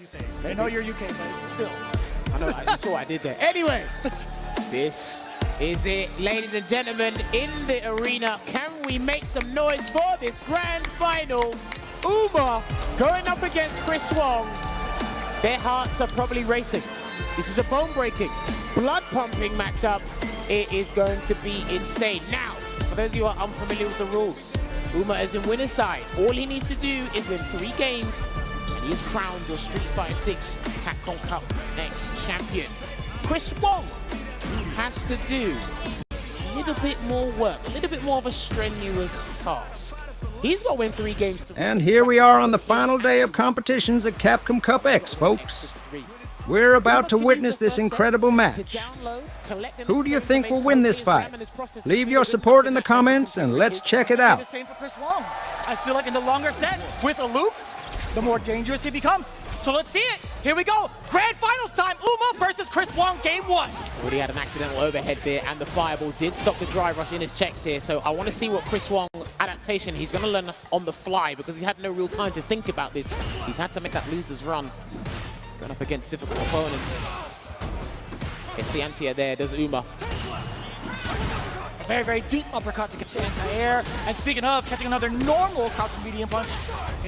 saying. I know you're UK, but still. I know, you saw what I did there. Anyway, this is it, ladies and gentlemen, in the arena. Can we make some noise for this grand final? Uma going up against Chris Wong. Their hearts are probably racing. This is a bone-breaking, blood-pumping matchup. It is going to be insane. Now, for those of you who are unfamiliar with the rules, Uma is in winner's side. All he needs to do is win 3 games, and he is crowned your Street Fighter 6 Capcom Cup X champion. Chris Wong has to do a little bit more work, a little bit more of a strenuous task. He's got to win 3 games. And here we are on the final day of competitions at Capcom Cup X, folks. We're about to witness this incredible match. Who do you think will win this fight? Leave your support in the comments and let's check it out. The same for Chris Wong. I feel like in the longer set, with a Luke, the more dangerous he becomes. So let's see it. Here we go. Grand finals time. Uma versus Chris Wong, game 1. Already had an accidental overhead there, and the fireball did stop the drive rush in his checks here. So I want to see what Chris Wong adaptation he's going to learn on the fly, because he had no real time to think about this. He's had to make that loser's run. Going up against difficult opponents. Gets the anti-air there, does Uma. A very, very deep uppercut to get the anti-air. And speaking of, catching another normal crouching medium punch.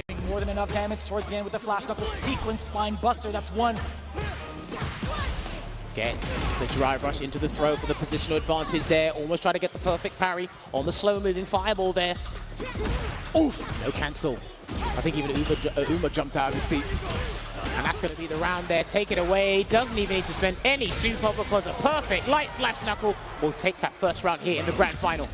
Hitting more than enough damage towards the end with the flash knuckle sequence spine buster. That's 1. Gets the drive rush into the throw for the positional advantage there. Almost try to get the perfect parry on the slow-moving fireball there. Oof, no cancel. I think even Uma jumped out of his seat. And that's going to be the round there. Take it away. Doesn't even need to spend any super, because a perfect light flash knuckle will take that first round here in the grand final.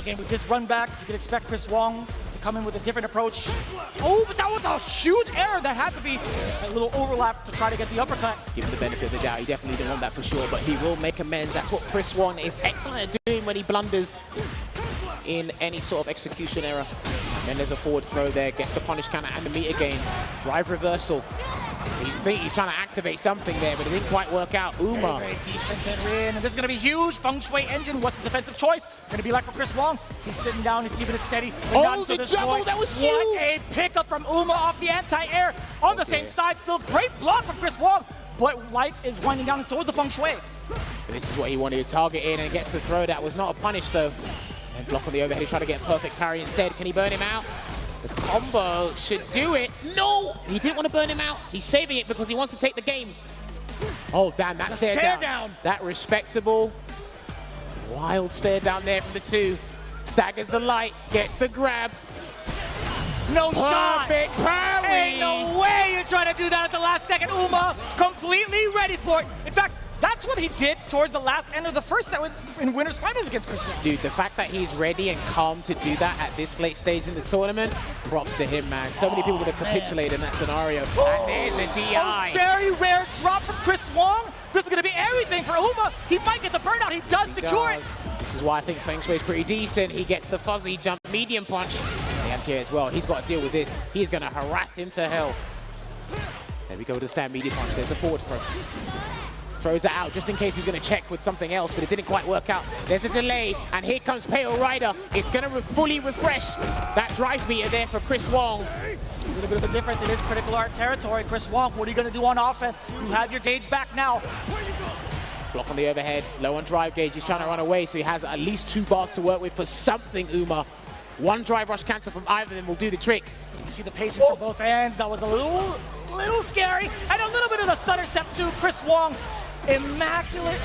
Again, with this run back, you can expect Chris Wong to come in with a different approach. Oh, but that was a huge error. That had to be a little overlap to try to get the uppercut. Give him the benefit of the doubt. He definitely didn't want that for sure, but he will make amends. That's what Chris Wong is excellent at doing when he blunders in any sort of execution error. And then there's a forward throw there, gets the punish counter and the meter gain. Drive reversal. He's trying to activate something there, but it didn't quite work out. Uma. Very, very deep Tencent Rin, and this is going to be huge. Feng Shui engine, what's the defensive choice? Going to be like for Chris Wong. He's sitting down, he's keeping it steady. Oh, the jumble, that was huge! What a pickup from Uma off the anti-air. On the same side, still great block from Chris Wong, but life is winding down, and so is the Feng Shui. This is what he wanted to target in, and gets the throw. That was not a punish, though. And block on the overhead, he's trying to get a perfect parry instead. Can he burn him out? The combo should do it. No! He didn't want to burn him out. He's saving it because he wants to take the game. Oh, damn, that stare down. That respectable, wild stare down there from the 2. Staggers the light, gets the grab. No shot! Perfect parry! Ain't no way you're trying to do that at the last second. Uma completely ready for it. In fact, that's what he did towards the last end of the first set in winners finals against Chris Wong. Dude, the fact that he's ready and calm to do that at this late stage in the tournament, props to him, man. So many people would have capitulated in that scenario. And there's a DI. A very rare drop from Chris Wong. This is going to be everything for Uma. He might get the burnout. He does secure it. This is why I think Feng Shui is pretty decent. He gets the fuzzy jump medium punch. The anti-air as well. He's got to deal with this. He's going to harass him to hell. There we go with the stand medium punch. There's a forward throw. Throws it out just in case he's going to check with something else, but it didn't quite work out. There's a delay, and here comes Pale Rider. It's going to fully refresh that drive meter there for Chris Wong. A little bit of a difference. It is critical art territory. Chris Wong, what are you going to do on offense? You have your gauge back now. Block on the overhead, low on drive gauge. He's trying to run away, so he has at least 2 bars to work with for something, Uma. 1 drive rush cancel from either of them will do the trick. You see the patience from both ends. That was a little scary. And a little bit of the stutter step too. Chris Wong, immaculate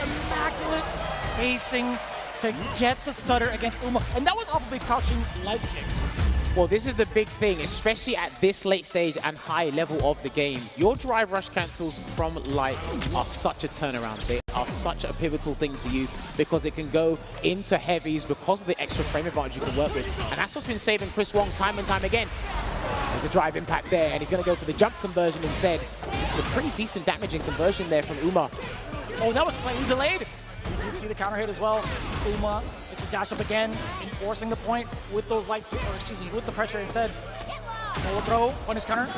spacing to get the stutter against Uma. And that was off of a crouching light kick. Well, this is the big thing, especially at this late stage and high level of the game. Your drive rush cancels from lights are such a turnaround. They are such a pivotal thing to use because it can go into heavies because of the extra frame advantage you can work with. And that's what's been saving Chris Wong time and time again. There's a drive impact there, and he's going to go for the jump conversion instead. This is a pretty decent damaging conversion there from Uma. Oh, that was slightly delayed. You did see the counter hit as well. Uma is to dash up again, enforcing the point with those lights, or excuse me, with the pressure instead. Forward throw, punish counter.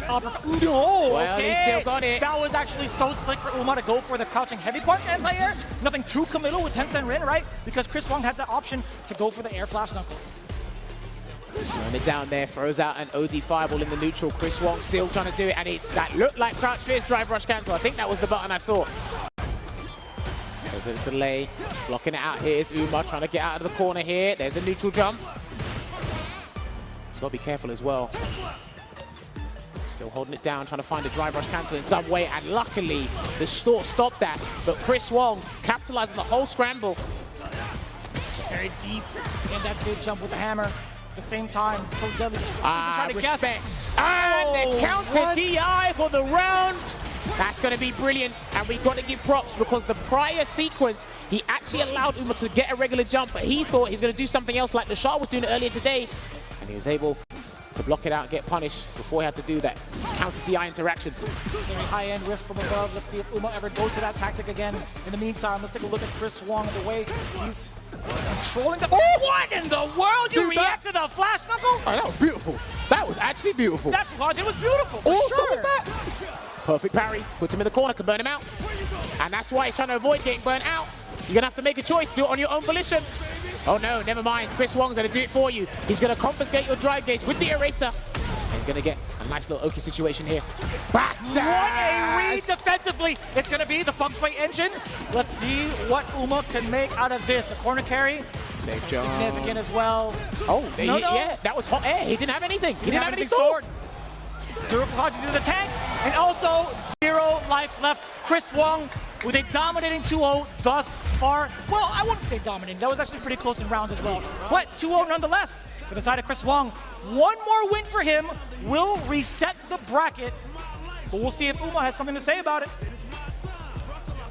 Uppercut. No! Well, okay. he still got it. That was actually so slick for Uma to go for the crouching heavy punch anti-air. Nothing too committal with Tencent Rin, right? Because Chris Wong had the option to go for the air flash knuckle. Slowing it down there, throws out an OD fireball in the neutral. Chris Wong still trying to do it, and that looked like crouch fierce drive rush cancel. I think that was the button I saw. There's a delay, blocking it out here is Uma, trying to get out of the corner here. There's a neutral jump. He's got to be careful as well. Still holding it down, trying to find a drive rush cancel in some way, and luckily the store stopped that. But Chris Wong capitalizing the whole scramble. Very deep in that safe jump with the hammer. At the same time, so deadly. Respects. And the counter DI for the round. That's going to be brilliant, and we've got to give props because the prior sequence, he actually allowed Uma to get a regular jump, but he thought he was going to do something else like the Shah was doing it earlier today, and he was able to block it out and get punished before he had to do that counter DI interaction. Very high-end risk from above. Let's see if Uma ever goes to that tactic again. In the meantime, let's take a look at Chris Wong the way he's controlling the... Oh, what in the world? You react to the flash knuckle? Oh, that was beautiful. That was actually beautiful. That logic was beautiful, for sure. So was that. Perfect parry, puts him in the corner, can burn him out. And that's why he's trying to avoid getting burnt out. You're gonna have to make a choice, do it on your own volition. Oh no, never mind, Chris Wong's gonna do it for you. He's gonna confiscate your drive gauge with the eraser. And he's gonna get a nice little Oki situation here. Back dash! What a read defensively. It's gonna be the feng shui engine. Let's see what Uma can make out of this. The corner carry, safe jump. Significant as well. Oh, yeah, that was hot air. He didn't have anything. He didn't have any sword. Zero Fukaji to the tank, and also 0 life left. Chris Wong with a dominating 2-0 thus far. Well, I wouldn't say dominating. That was actually pretty close in rounds as well. But 2-0 nonetheless for the side of Chris Wong. One more win for him will reset the bracket, but we'll see if Uma has something to say about it.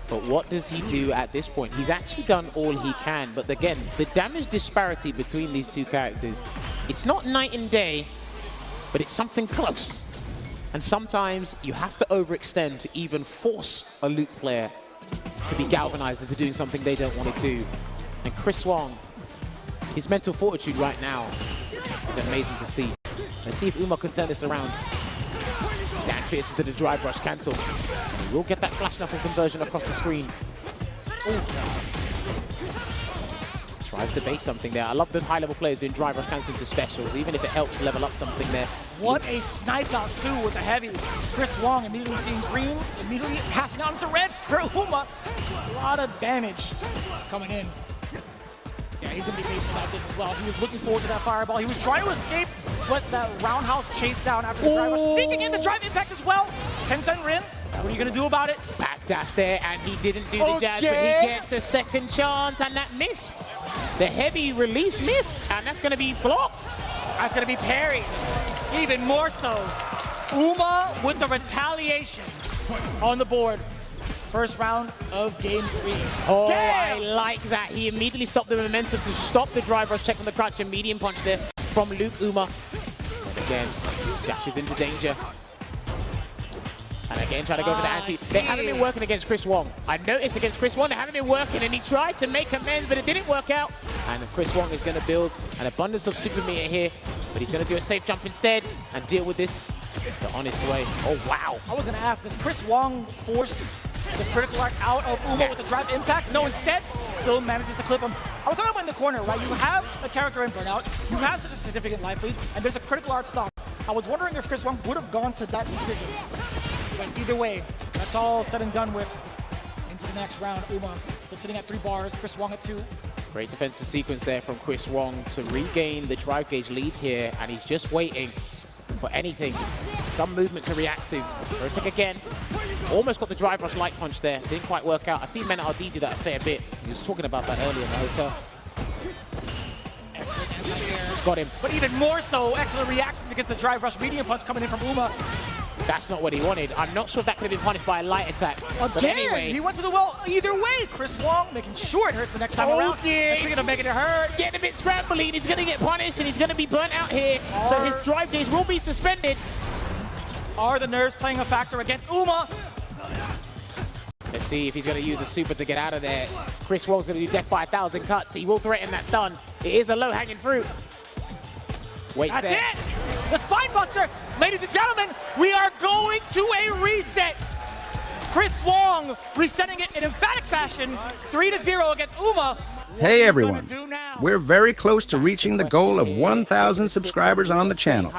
But what does he do at this point? He's actually done all he can, but again, the damage disparity between these two characters, it's not night and day, but it's something close. And sometimes you have to overextend to even force a Luke player to be galvanized into doing something they don't want to do. And Chris Wong, his mental fortitude right now is amazing to see. Let's see if Uma can turn this around. Stand fierce into the drive rush cancel. He will get that flash knuckle conversion across the screen. Ooh. Tries to bait something there. I love the high-level players doing drive rush cancel into specials, even if it helps level up something there. What a snipe out, too, with the heavy. Chris Wong immediately seeing green, immediately passing out into red for Uma. A lot of damage coming in. Yeah, he's going to be facing about this as well. He was looking forward to that fireball. He was trying to escape, but that roundhouse chase down after the drive rush. Sneaking in the drive impact as well. 10-cent Rin. What are you going to do about it? Backdash there, and he didn't do the jazz, but he gets a second chance, and that missed. The heavy release missed, and that's going to be blocked. That's going to be parried. Even more so. Uma with the retaliation on the board. First round of game 3. Oh, damn! I like that. He immediately stopped the momentum to stop the drive rush check from the crouch and medium punch there from Luke Uma. And again, dashes into danger. And again, trying to go for the anti. They haven't been working against Chris Wong. I noticed against Chris Wong, they haven't been working, and he tried to make amends, but it didn't work out. And Chris Wong is going to build an abundance of super meter here, but he's going to do a safe jump instead and deal with this the honest way. Oh, wow. I was going to ask, does Chris Wong force the critical arc out of Uma with the drive impact? No, instead, still manages to clip him. I was talking about in the corner, right? You have a character in Burnout, you have such a significant life lead, and there's a critical arc stock. I was wondering if Chris Wong would have gone to that decision. But either way, that's all said and done with. Into the next round, Uma. So sitting at 3 bars, Chris Wong at 2. Great defensive sequence there from Chris Wong to regain the drive gauge lead here, and he's just waiting for anything, some movement to react to. Rotic again. Almost got the drive rush light punch there. Didn't quite work out. I see Men RD do that a fair bit. He was talking about that earlier in the hotel. Excellent anti-air. Got him. But even more so, excellent reactions against the drive rush medium punch coming in from Uma. That's not what he wanted. I'm not sure if that could have been punished by a light attack. Again, but anyway, he went to the well either way. Chris Wong making sure it hurts the next time around. Dear. Speaking of making it hurt. It's getting a bit scrambly. He's going to get punished, and he's going to be burnt out here. So his drive gauge will be suspended. Are the nerves playing a factor against Uma? Let's see if he's going to use a super to get out of there. Chris Wong's going to do death by 1,000 cuts. He will threaten that stun. It is a low-hanging fruit. Waits That's there. it! The Spine Buster! Ladies and gentlemen, we are going to a reset. Chris Wong resetting it in emphatic fashion, 3-0 against Uma. Hey everyone, we're very close to reaching the goal of 1,000 subscribers on the channel.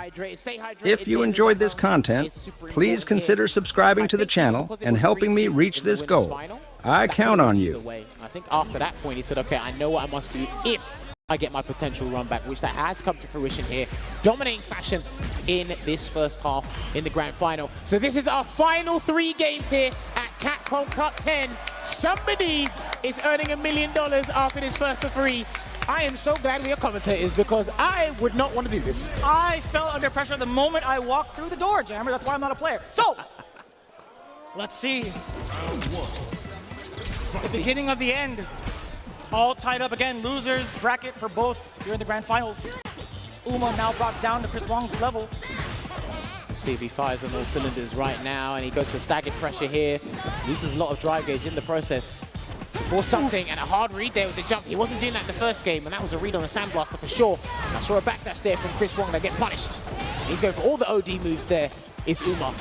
If you enjoyed this content, please consider subscribing to the channel and helping me reach this goal. I count on you. I think after that point he said, okay, I know what I must do if I get my potential run back, which that has come to fruition here. Dominating fashion in this first half in the grand final. So this is our final 3 games here at Capcom Cup 10. Somebody is earning $1 million after this first of 3. I am so glad we are commentators because I would not want to do this. I felt under pressure the moment I walked through the door, Jammer. That's why I'm not a player. So, let's see. The beginning of the end. All tied up again. Losers bracket for both here in the grand finals. Uma now brought down to Chris Wong's level. See if he fires on all cylinders right now, and he goes for staggered pressure here. Loses a lot of drive gauge in the process. Or something, and a hard read there with the jump. He wasn't doing that in the first game, and that was a read on the Sandblaster for sure. And I saw a backdash there from Chris Wong that gets punished. He's going for all the OD moves there, is Uma.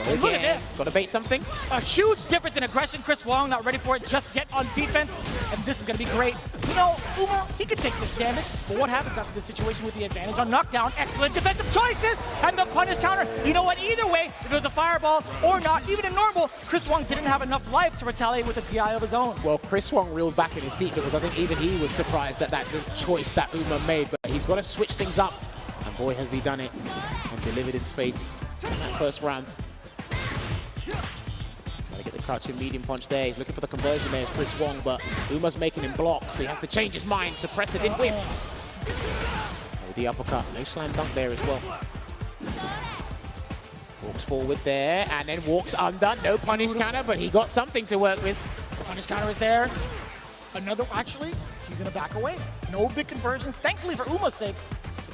And look at this. Got to bait something. A huge difference in aggression. Chris Wong not ready for it just yet on defense. And this is going to be great. You know, Uma, he could take this damage. But what happens after this situation with the advantage on knockdown? Excellent defensive choices. And the punish counter. You know what? Either way, if it was a fireball or not, even in normal, Chris Wong didn't have enough life to retaliate with a DI of his own. Well, Chris Wong reeled back in his seat because I think even he was surprised at that choice that Uma made. But he's got to switch things up. And boy, has he done it. And delivered in spades in that first round. Gotta get the crouching medium punch there. He's looking for the conversion there. It's Chris Wong, but Uma's making him block, so he has to change his mind. Suppressor didn't whiff. Oh, the uppercut. No slam dunk there as well. Walks forward there, and then walks undone. No punish counter, but he got something to work with. The punish counter is there. Another, actually, he's gonna back away. No big conversions. Thankfully for Uma's sake.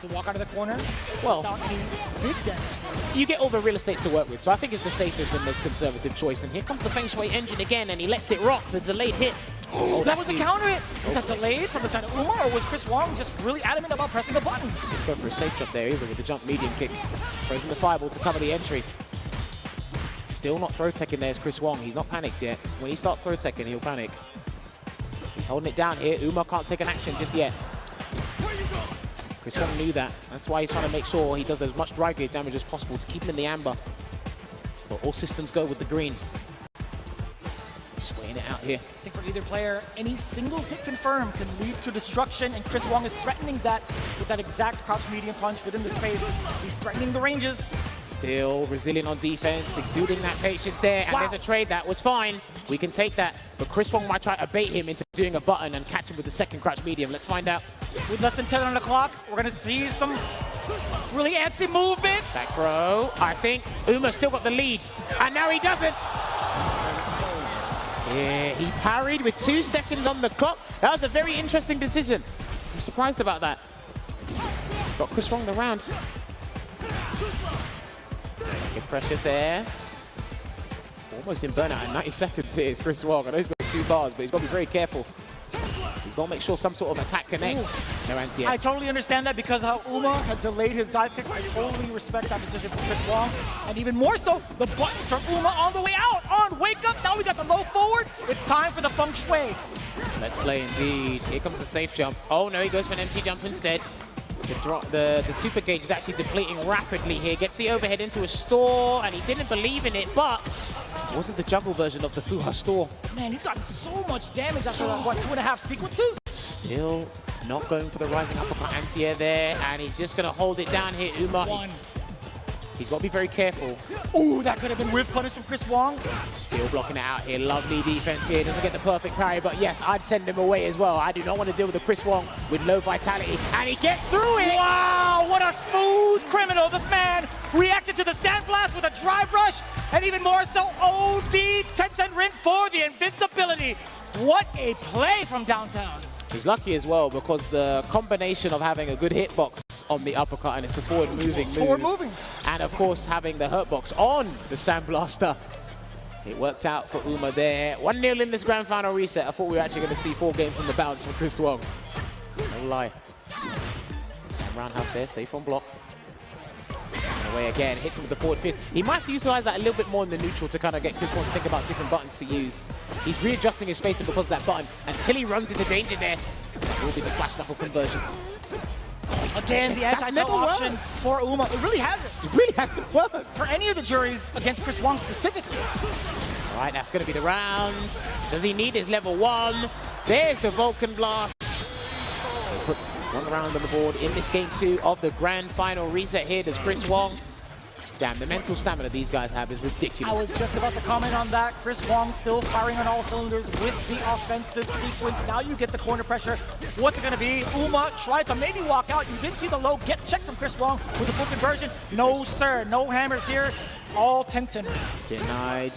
To walk out of the corner well, without any big damage. You get all the real estate to work with, so I think it's the safest and most conservative choice. And here comes the Feng Shui engine again, and he lets it rock. The delayed hit. Oh, that was the counter hit. Was that delayed from the side of Uma, or was Chris Wong just really adamant about pressing the button? Let's go for a safe jump there, either with the jump medium kick. Throws in the fireball to cover the entry. Still not throw teching there, is Chris Wong. He's not panicked yet. When he starts throw teching, he'll panic. He's holding it down here. Uma can't take an action just yet. Chris Wong knew that. That's why he's trying to make sure he does as much drive gauge damage as possible to keep him in the amber. But all systems go with the green. Just weighing it out here. I think for either player, any single hit confirm can lead to destruction, and Chris Wong is threatening that with that exact crouch medium punch within the space. He's threatening the ranges. Still resilient on defense, exuding that patience there, and there's a trade that was fine. We can take that, but Chris Wong might try to bait him into doing a button and catch him with the second crouch medium. Let's find out. With less than 10 on the clock, we're gonna see some really antsy movement. Back throw. I think Uma's still got the lead, and now he doesn't. Yeah, he parried with 2 seconds on the clock. That was a very interesting decision. I'm surprised about that. Got Chris Wong the round. Good pressure there. Almost in burnout at 90 seconds here is Chris Wong. I know he's got 2 bars, but he's got to be very careful. He's got to make sure some sort of attack connects. Ooh. No anti-air. I totally understand that because how Uma had delayed his dive kicks. I totally respect that decision from Chris Wong. And even more so, the buttons from Uma on the way out. On wake up, now we got the low forward. It's time for the Feng Shui. Let's play indeed. Here comes the safe jump. Oh no, he goes for an empty jump instead. The super gauge is actually depleting rapidly here. Gets the overhead into a store, and he didn't believe in it, but it wasn't the juggle version of the Fuha store. Man, he's gotten so much damage after, what, 2.5 sequences? Still not going for the rising uppercut anti-air there, and he's just going to hold it down here, Uma. He's got to be very careful. Ooh, that could have been whiff punish from Chris Wong. Still blocking it out here. Lovely defense here. Doesn't get the perfect parry, but yes, I'd send him away as well. I do not want to deal with a Chris Wong with low vitality, and he gets through it. Wow, what a smooth criminal. This man reacted to the Sandblast with a drive rush, and even more so, OD 10-cent rin for the invincibility. What a play from downtown. He's lucky as well because the combination of having a good hitbox on the uppercut, and it's a forward-moving move. And of course, having the hurtbox on the Sandblaster. It worked out for Uma there. 1-0 in this grand final reset. I thought we were actually going to see 4 games from the bounce from Chris Wong. No lie. Roundhouse there, safe on block. Way again, hits him with the forward fist. He might have to utilize that a little bit more in the neutral to kind of get Chris Wong to think about different buttons to use. He's readjusting his spacing because of that button until he runs into danger there. That will be the flash knuckle conversion. Again, the anti-kill option for Uma. It really hasn't. It really hasn't worked. For any of the juries against Chris Wong specifically. All right, that's going to be the rounds. Does he need his level 1? There's the Vulcan Blast. He puts 1 round on the board in this game 2 of the grand final reset here. Does Chris Wong. Damn, the mental stamina these guys have is ridiculous. I was just about to comment on that. Chris Wong still firing on all cylinders with the offensive sequence. Now you get the corner pressure. What's it going to be? Uma tried to maybe walk out. You did see the low get checked from Chris Wong with the full conversion. No, sir. No hammers here. All Tencent. Denied.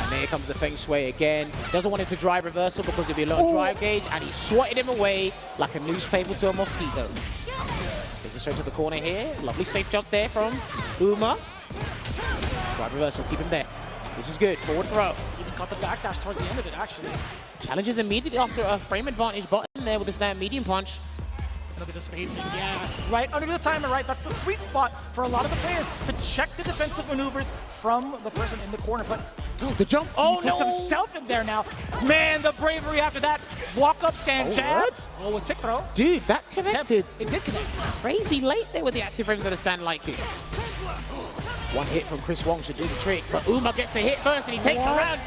And there comes the Feng Shui again. Doesn't want it to drive reversal because it'll be a lot of drive gauge. And he swatted him away like a newspaper to a mosquito. Takes it straight to the corner here. Lovely safe jump there from Uma. Drive reversal, keep him there. This is good. Forward throw. Even caught the backdash towards the end of it, actually. Challenges immediately after a frame advantage button there with the stand medium punch. Look at the spacing, yeah. Right under the timer, right? That's the sweet spot for a lot of the players to check the defensive maneuvers from the person in the corner. But the jump, oh he puts himself in there now. Man, the bravery after that. Walk up, stand, jab. Oh, a tick throw. Dude, that connected. It did connect. Crazy late there with the active frames of the stand like it. One hit from Chris Wong should do the trick, but Uma gets the hit first and he takes the round.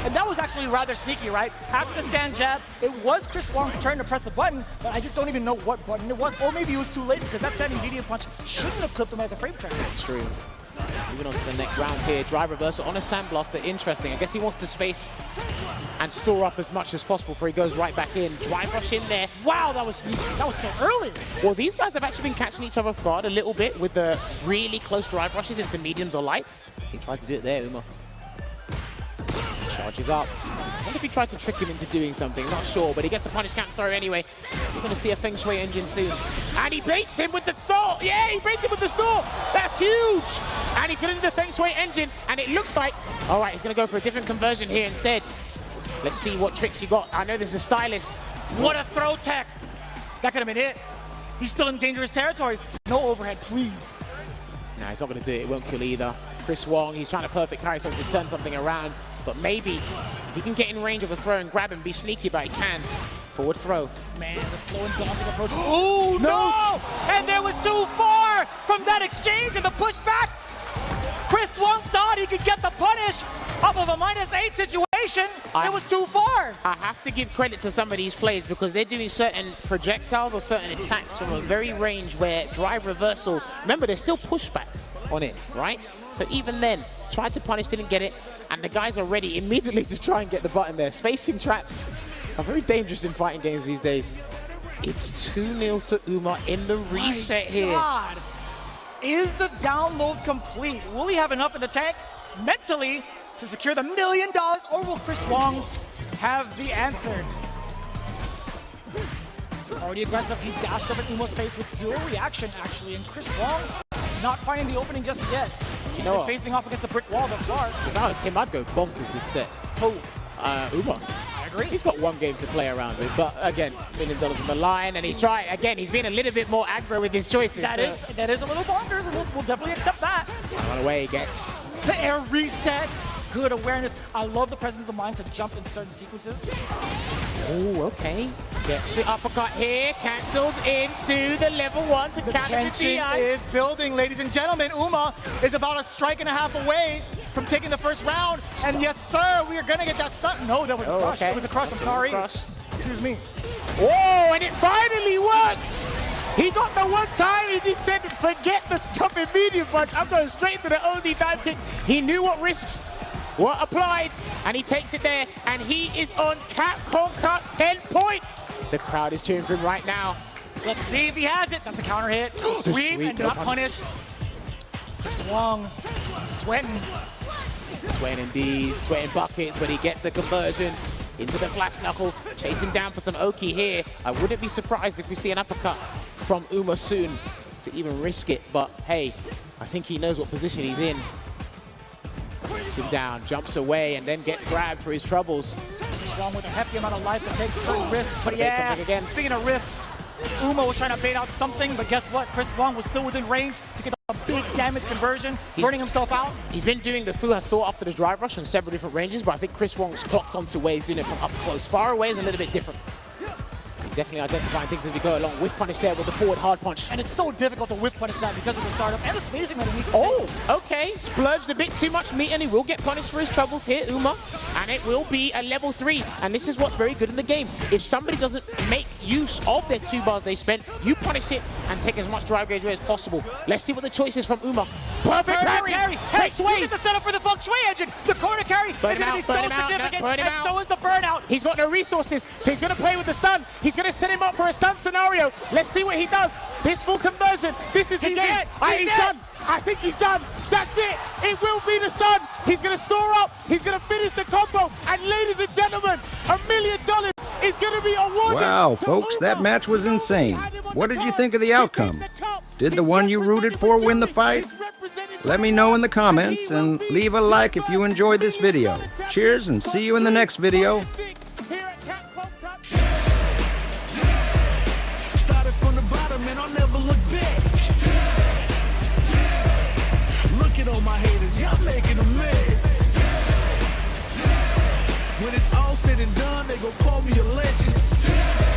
And that was actually rather sneaky, right? After the stand jab, it was Chris Wong's turn to press a button, but I just don't even know what button it was. Or maybe it was too late because that standing medium punch shouldn't have clipped him as a frame track. True. Moving on to the next round here. Drive reversal on a sandblaster. Interesting. I guess he wants to space and store up as much as possible before he goes right back in. Drive rush in there. Wow, that was so early. Well, these guys have actually been catching each other off guard a little bit with the really close drive rushes into mediums or lights. He tried to do it there, Uma. Charges up. I wonder if he tried to trick him into doing something. Not sure, but he gets a punish counter throw anyway. You're going to see a Feng Shui engine soon. And he baits him with the store. Yeah, he baits him with the store. That's huge. And he's going to do the Feng Shui engine. And it looks like, all right, he's going to go for a different conversion here instead. Let's see what tricks you got. I know there's a stylist. What a throw tech. That could have been it. He's still in dangerous territories. No overhead, please. No, he's not going to do it. It won't kill either. Chris Wong, he's trying to perfect carry something to turn something around. But maybe if he can get in range of a throw and grab and be sneaky, but he can. Forward throw. Man, the slow and daunting approach. Oh, no! And there was too far from that exchange and the pushback. Chris Wong thought he could get the punish off of a -8 situation. It was too far. I have to give credit to some of these plays because they're doing certain projectiles or certain attacks from a very range where drive reversal, remember, there's still pushback on it, right? So even then, tried to punish, didn't get it. And the guys are ready immediately to try and get the button there. Spacing traps are very dangerous in fighting games these days. It's 2-0 to Uma in the reset here. God. Is the download complete? Will he have enough in the tank mentally to secure the $1 million, or will Chris Wong have the answer? Already aggressive, he dashed up at Uma's face with 0 reaction, actually, and Chris Wong not finding the opening just yet. He's been facing off against a brick wall thus far. If I was him, I'd go bonkers this set. Who? Uma. I agree. He's got 1 game to play around with, but again, $1 million on the line, and he's trying, again, he's been a little bit more aggro with his choices. That is a little bonkers, and we'll definitely accept that. Run away, gets the air reset. Good awareness. I love the presence of mind to jump in certain sequences. Oh, okay. Gets the uppercut here, cancels into the level 1 to counter the tension is building, ladies and gentlemen. Uma is about a strike and a half away from taking the first round. And yes, sir, we are going to get that stunt. No, that was a crush. Okay. It was a crush, I'm sorry. Excuse me. Whoa, and it finally worked! He got the one time he said, forget the jumping medium punch. I'm going straight to the only dive kick. He knew what risks were applied, and he takes it there, and he is on Capcom Cup 10-point. The crowd is cheering for him right now. Let's see if he has it. That's a counter hit. Sweep and not punished. Chris Wong sweating. Sweating indeed, sweating buckets when he gets the conversion into the flash knuckle. Chasing down for some Oki here. I wouldn't be surprised if we see an uppercut from Uma soon to even risk it, but hey, I think he knows what position he's in. Breaks him down, jumps away, and then gets grabbed for his troubles. Wong with a hefty amount of life to take certain risks, but yeah, again. Speaking of risks, Uma was trying to bait out something, but guess what? Chris Wong was still within range to get a big damage conversion, burning himself out. He's been doing the Fu has thought after the drive rush on several different ranges, but I think Chris Wong's clocked onto where he's doing it from up close. Far away is a little bit different. He's definitely identifying things as we go along. Whiff punish there with the forward hard punch. And it's so difficult to whiff punish that because of the startup and the spacing that he needs to Oh, okay. Splurged a bit too much meat and he will get punished for his troubles here, Uma. And it will be a level 3. And this is what's very good in the game. If somebody doesn't make use of their 2 bars they spent, you punish it and take as much drive gauge away as possible. Let's see what the choice is from Uma. Perfect parry! Takes away! Look at the setup for the feng shui engine! The corner carry is going to be so significant, and so is the burnout. He's got no resources, so he's going to play with the stun. He's going to set him up for a stun scenario. Let's see what he does. This full conversion. This is the game. He's done. I think he's done. That's it. It will be the stun. He's going to store up. He's going to finish the combo. And ladies and gentlemen, $1 million is going to be awarded. Wow, folks, that match was insane. What did you think of the outcome? Did the one you rooted for win the fight? Let me know in the comments and leave a like if you enjoyed this video. Cheers and see you in the next video. Started from the bottom and I'll never look back. Look at all my haters, y'all making them mad. When it's all said and done, they gon' call me a legend.